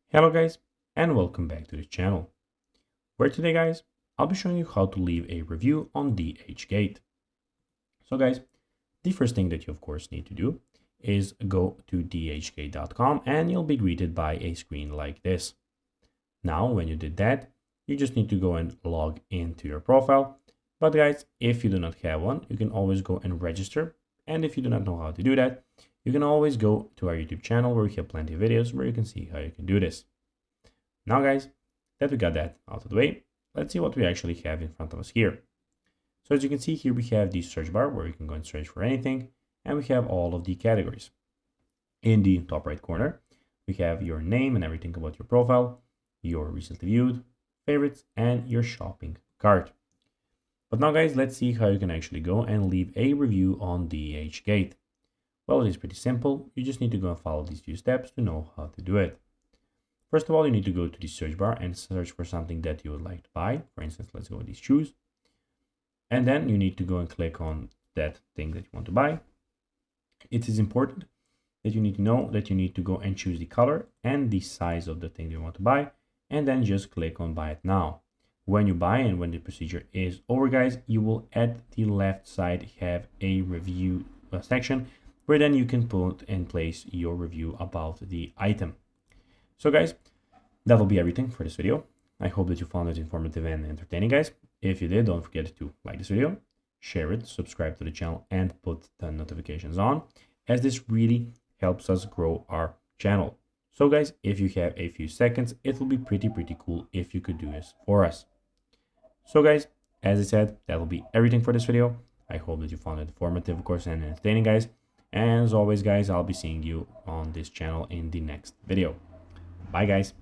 Hello guys, and welcome back to the channel, where today guys, I'll be showing you how to leave a review on DHgate. So guys, the first thing that you of course need to do is go to dhgate.com and you'll be greeted by a screen like this. Now, when you did that, you just need to go and log into your profile. But guys, if you do not have one, you can always go and register. And if you do not know how to do that, you can always go to our YouTube channel where we have plenty of videos where you can see how you can do this. Now guys, that we got that out of the way, let's see what we actually have in front of us here. So as you can see here, we have the search bar where you can go and search for anything, and we have all of the categories. In the top right corner, we have your name and everything about your profile, your recently viewed, favorites, and your shopping cart. But now guys, let's see how you can actually go and leave a review on DHgate. Well, it is pretty simple. You just need to go and follow these few steps to know how to do it. First of all, you need to go to the search bar and search for something that you would like to buy. For instance, let's go with these shoes. And then you need to go and click on that thing that you want to buy. It is important that you need to know that you need to go and choose the color and the size of the thing you want to buy, and then just click on buy it now. When you buy and when the procedure is over, guys, you will at the left side have a review section where then you can put and place your review about the item. So guys, that will be everything for this video. I hope that you found it informative and entertaining, guys. If you did, don't forget to like this video, share it, subscribe to the channel, and put the notifications on, as this really helps us grow our channel. So guys, if you have a few seconds, it will be pretty cool if you could do this for us. So guys, as I said, that will be everything for this video. I hope that you found it informative, of course, and entertaining, guys. And as always, guys, I'll be seeing you on this channel in the next video. Bye, guys.